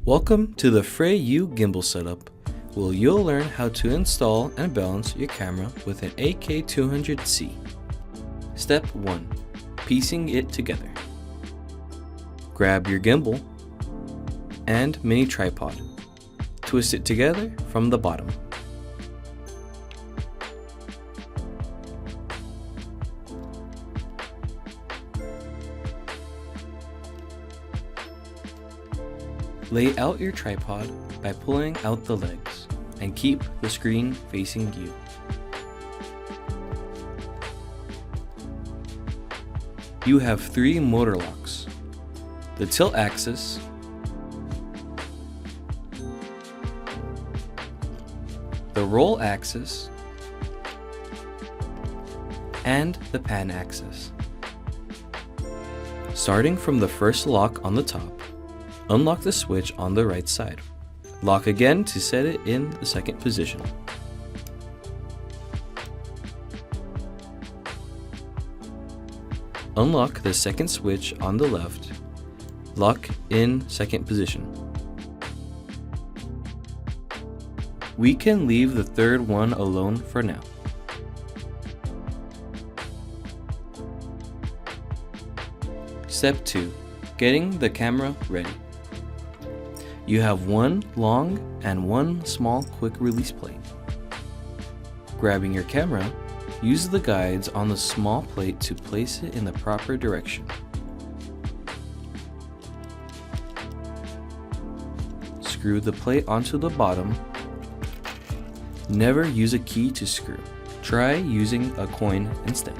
Welcome to the FeiyuTech Gimbal setup, where you'll learn how to install and balance your camera with an AK200C. Step 1. Piecing it together. Grab your gimbal and mini tripod. Twist it together from the bottom. Lay out your tripod by pulling out the legs and keep the screen facing you. You have 3 motor locks: the tilt axis, the roll axis, and the pan axis. Starting from the first lock on the top, unlock the switch on the right side. Lock again to set it in the second position. Unlock the second switch on the left. Lock in second position. We can leave the third one alone for now. Step 2. Getting the camera ready. You have one long and one small quick release plate. Grabbing your camera, use the guides on the small plate to place it in the proper direction. Screw the plate onto the bottom. Never use a key to screw. Try using a coin instead.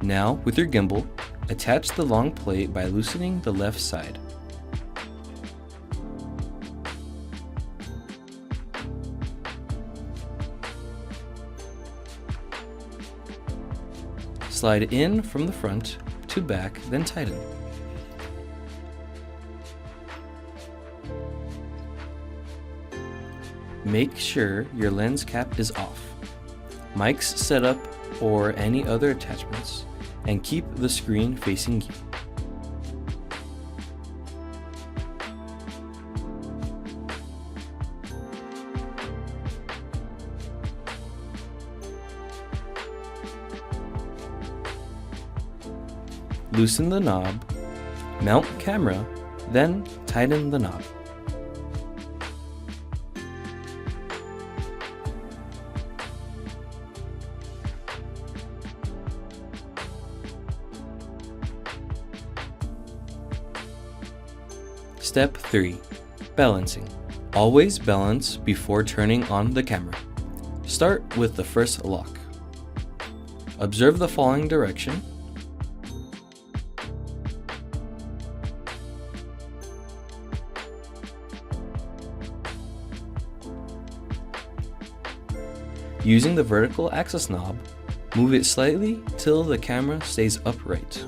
Now, with your gimbal, attach the long plate by loosening the left side. Slide in from the front to back, then tighten. Make sure your lens cap is off, mics set up, or any other attachments, and keep the screen facing you. Loosen the knob, mount camera, then tighten the knob. Step 3. Balancing. Always balance before turning on the camera. Start with the first lock. Observe the falling direction. Using the vertical axis knob, move it slightly till the camera stays upright.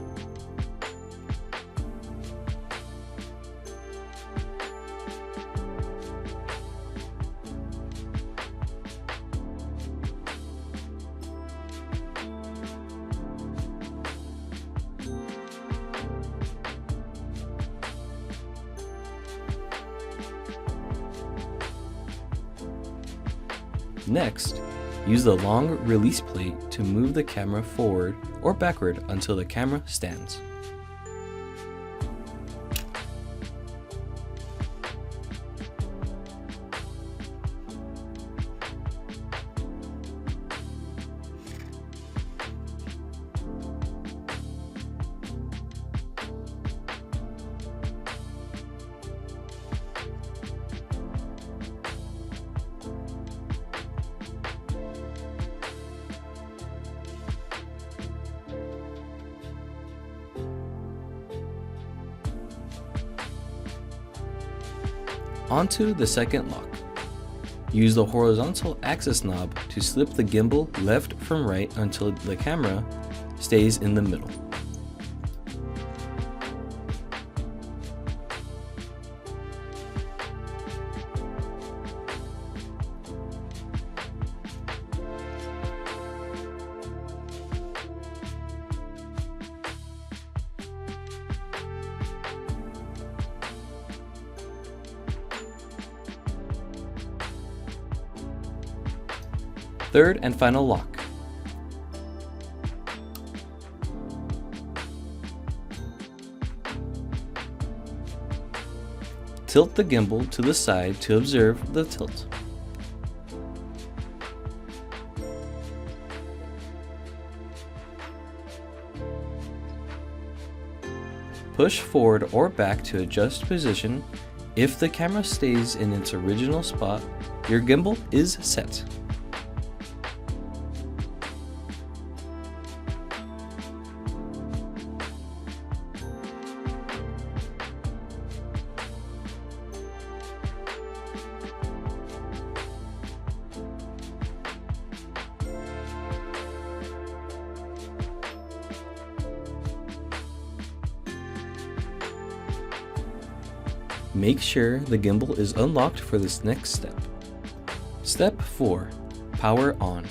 Next, use the long release plate to move the camera forward or backward until the camera stands. Onto the second lock. Use the horizontal axis knob to slip the gimbal left from right until the camera stays in the middle. Third and final lock. Tilt the gimbal to the side to observe the tilt. Push forward or back to adjust position. If the camera stays in its original spot, your gimbal is set. Make sure the gimbal is unlocked for this next step. Step 4. Power on.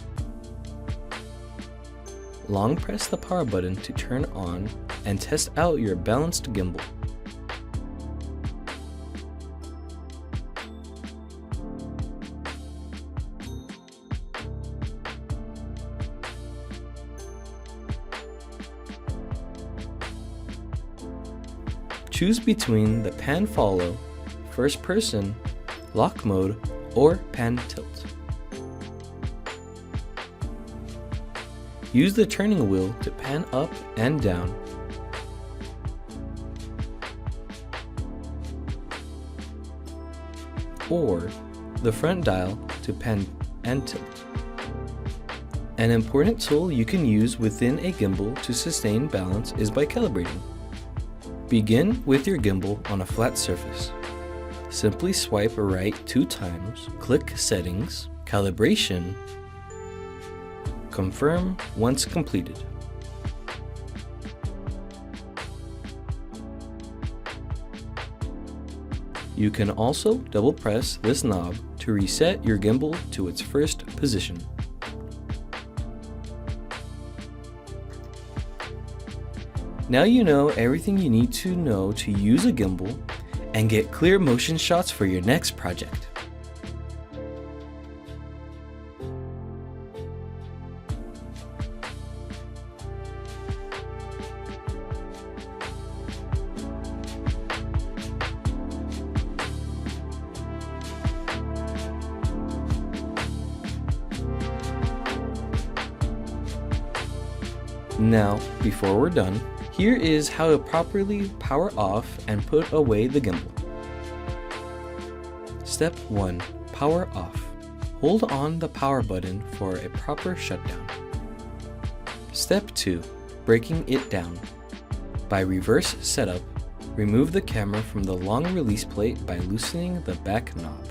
Long press the power button to turn on and test out your balanced gimbal. Choose between the pan follow, first person, lock mode, or pan tilt. Use the turning wheel to pan up and down. Or the front dial to pan and tilt. An important tool you can use within a gimbal to sustain balance is by calibrating. Begin with your gimbal on a flat surface. Simply swipe right 2 times, click Settings, Calibration, confirm once completed. You can also double press this knob to reset your gimbal to its first position. Now you know everything you need to know to use a gimbal and get clear motion shots for your next project. Now, before we're done, here is how to properly power off and put away the gimbal. Step 1. Power off. Hold on the power button for a proper shutdown. Step 2. Breaking it down. By reverse setup, remove the camera from the long release plate by loosening the back knob.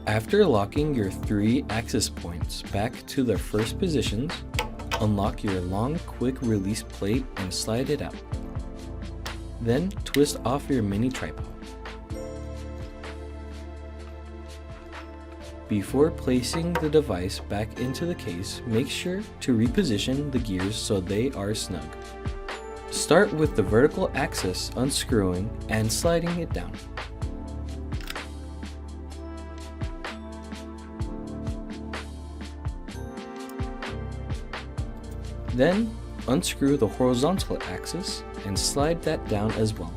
After locking your 3 access points back to their first positions, unlock your long quick release plate and slide it out. Then twist off your mini tripod. Before placing the device back into the case, make sure to reposition the gears so they are snug. Start with the vertical axis unscrewing and sliding it down. Then, unscrew the horizontal axis and slide that down as well.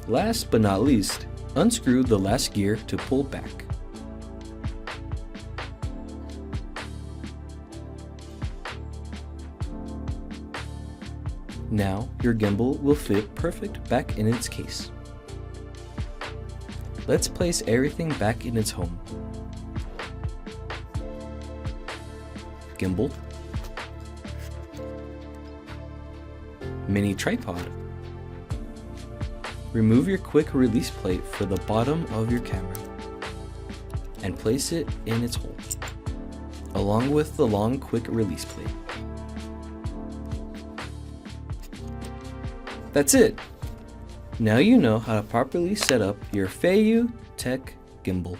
Last but not least, unscrew the last gear to pull back. Now, your gimbal will fit perfect back in its case. Let's place everything back in its home. Gimbal, mini tripod. Remove your quick release plate for the bottom of your camera and place it in its hole, along with the long quick release plate. That's it! Now you know how to properly set up your FeiyuTech Gimbal.